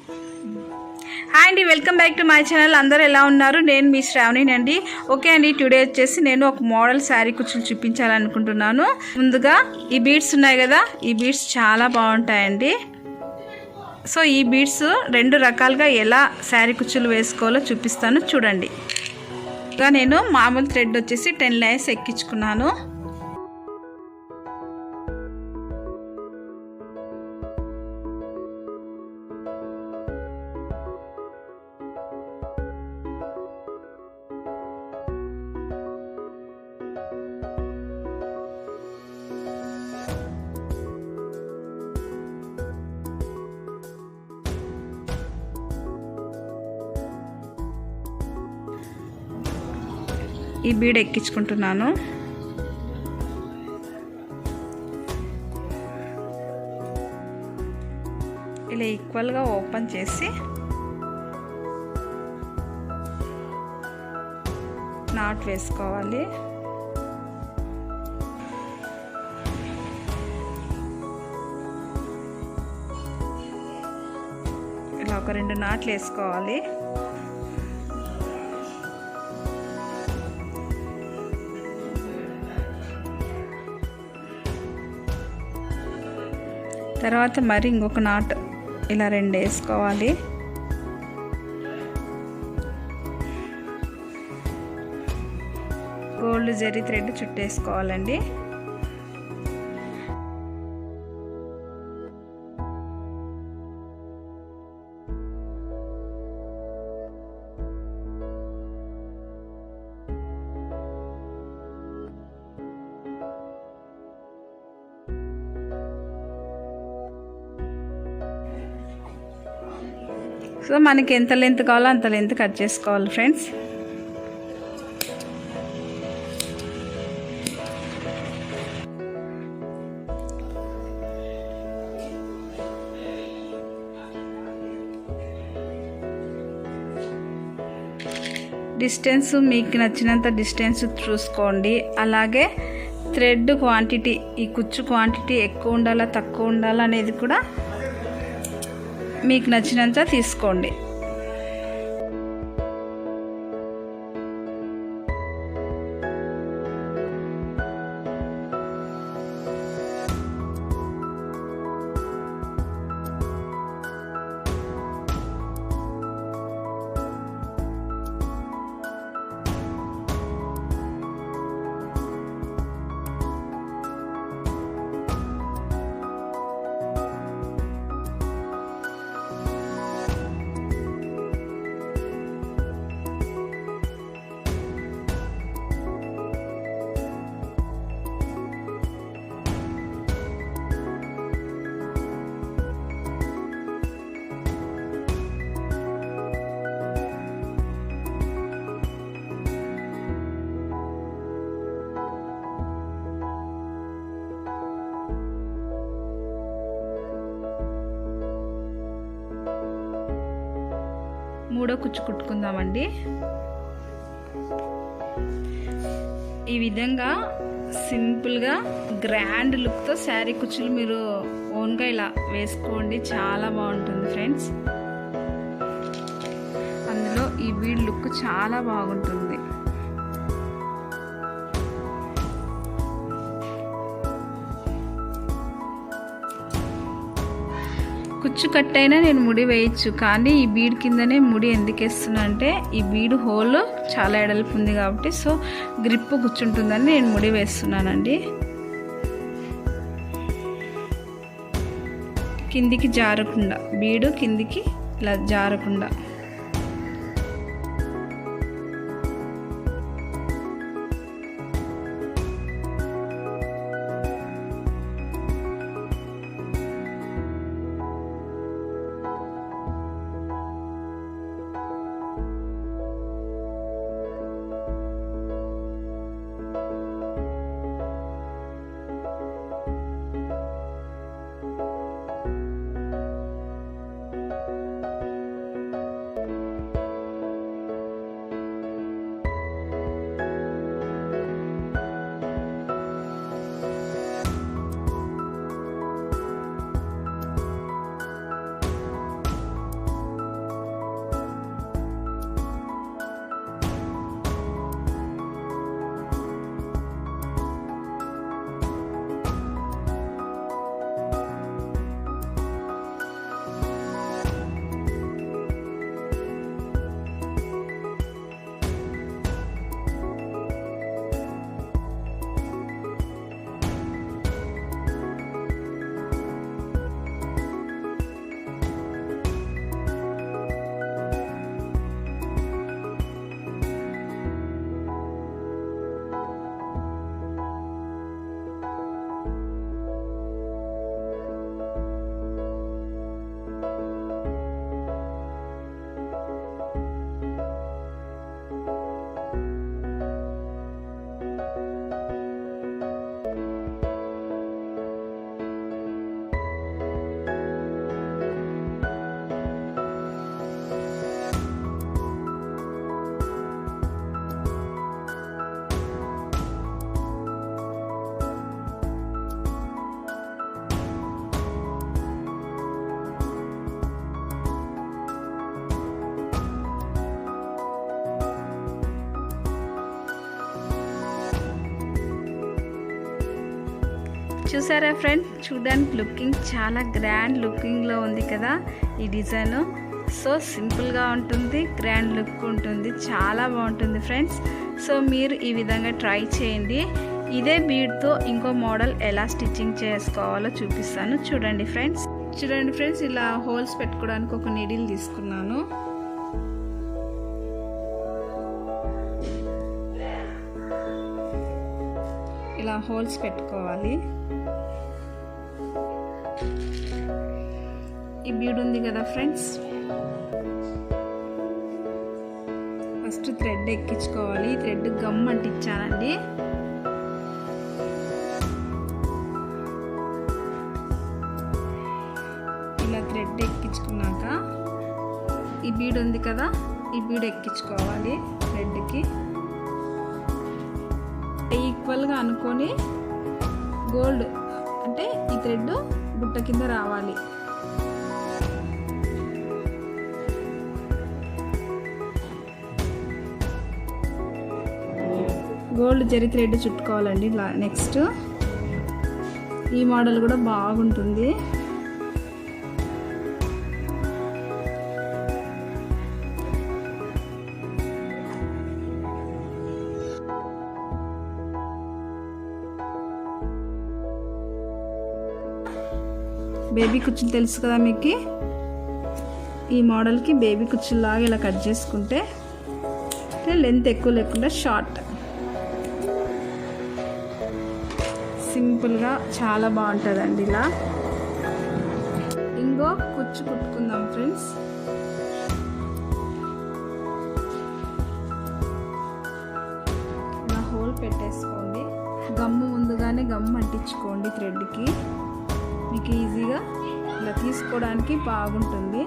Hi అండి, welcome back to my channel. అందరూ ఎలా ఉన్నారు? నేను మీ శ్రావణి అండి. ఓకే అండి, టుడే వచ్చేసి నేను ఒక మోడల్ శారీ కుచ్చులు చూపించాలనుకుంటున్నాను. ముందుగా ఈ బీడ్స్ ఉన్నాయి కదా, ఈ బీడ్స్ చాలా బాగుంటాయండి. సో ఈ బీడ్స్ రెండు రకాలుగా ఎలా శారీ కుచ్చులు వేసుకోవాలో చూపిస్తాను, చూడండి. ఇంకా నేను మామూలు థ్రెడ్ వచ్చేసి 10 లైన్స్ ఎక్కించుకున్నాను. ఈ బీడ్ ఎక్కించుకుంటున్నాను. ఇలా ఈక్వల్గా ఓపెన్ చేసి నాట్ వేసుకోవాలి. ఇలా ఒక 2 నాట్లు వేసుకోవాలి. తర్వాత మరి ఇంకొక నాట్ ఇలా 2 వేసుకోవాలి. గోల్డ్ జరీ థ్రెడ్ చుట్టేసుకోవాలండి. సో మనకి ఎంత లెంత్ కావాలో అంత లెంత్ కట్ చేసుకోవాలి ఫ్రెండ్స్. డిస్టెన్స్ మీకు నచ్చినంత డిస్టెన్స్ చూసుకోండి. అలాగే థ్రెడ్ క్వాంటిటీ, ఈ కుచ్చు క్వాంటిటీ ఎక్కువ ఉండాలా తక్కువ ఉండాలా అనేది కూడా మీకు నచ్చినంత తీసుకోండి. మూడో కుచ్చు కుట్టుకుందామండి. ఈ విధంగా సింపుల్గా గ్రాండ్ లుక్తో శారీ కుచ్చులు మీరు ఓన్గా ఇలా వేసుకోండి, చాలా బాగుంటుంది ఫ్రెండ్స్. అందులో ఈ బీడ్ లుక్ చాలా బాగుంటుంది. కుచ్చు కట్టైనా నేను ముడి వేయచ్చు, కానీ ఈ బీడ్ కిందనే ముడి ఎందుకు వేస్తున్నా అంటే ఈ బీడ్ హోల్ చాలా ఎడల్పు ఉంది కాబట్టి, సో గ్రిప్ కూర్చుంటుందని నేను ముడి వేస్తున్నానండి. కిందికి జారకుండా, బీడు కిందికి ఇలా జారకుండా. చూసారా ఫ్రెండ్స్, చూడడానికి లుకింగ్ చాలా గ్రాండ్ లుకింగ్లో ఉంది కదా ఈ డిజైన్. సో సింపుల్గా ఉంటుంది, గ్రాండ్ లుక్ ఉంటుంది, చాలా బాగుంటుంది ఫ్రెండ్స్. సో మీరు ఈ విధంగా ట్రై చేయండి. ఇదే బీడ్తో ఇంకో మోడల్ ఎలా స్టిచ్చింగ్ చేసుకోవాలో చూపిస్తాను. చూడండి ఫ్రెండ్స్, ఇలా హోల్స్ పెట్టుకోవడానికి ఒక నీడిల్ తీసుకున్నాను. ఇలా హోల్స్ పెట్టుకోవాలి. ఈ బీడ్ ఉంది కదా ఫ్రెండ్స్, ఫస్ట్ థ్రెడ్ ఎక్కించుకోవాలి. థ్రెడ్ గమ్ అంటించానండి. ఇలా థ్రెడ్ ఎక్కించుకున్నాక ఈ బీడ్ ఉంది కదా, ఈ బీడ్ ఎక్కించుకోవాలి థ్రెడ్కి. ఈక్వల్గా అనుకొని గోల్డ్ అంటే ఈ థ్రెడ్ బుట్ట కింద రావాలి. గోల్డ్ జరీ థ్రెడ్ చుట్టుకోవాలండి. నెక్స్ట్ ఈ మోడల్ కూడా బాగుంటుంది. బేబీ కుచ్చులు తెలుసు కదా మీకు, ఈ మోడల్కి బేబీ కుచ్చులాగా ఇలా కట్ చేసుకుంటే లెంత్ ఎక్కువ లేకుండా షార్ట్, సింపుల్గా చాలా బాగుంటుందండి. ఇలా ఇంకో కుచ్చు కుట్టుకుందాం ఫ్రెండ్స్. ఇలా హోల్ పెట్టేసుకోండి. గమ్ము ముందుగానే గమ్ అంటించుకోండి థ్రెడ్కి, మీకు ఈజీగా ఇలా తీసుకోవడానికి బాగుంటుంది.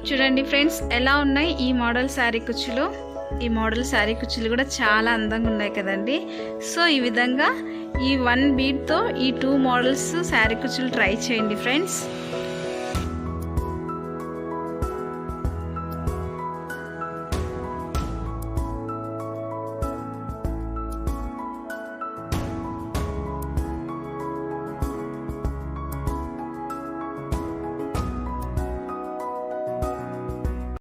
చూడండి ఫ్రెండ్స్, ఎలా ఉన్నాయి ఈ మోడల్ శారీ కుచ్చులు. ఈ మోడల్ శారీ కుచ్చులు కూడా చాలా అందంగా ఉన్నాయి కదండి. సో ఈ విధంగా ఈ 1 బీడ్తో ఈ 2 మోడల్స్ శారీ కుచ్చులు ట్రై చేయండి ఫ్రెండ్స్.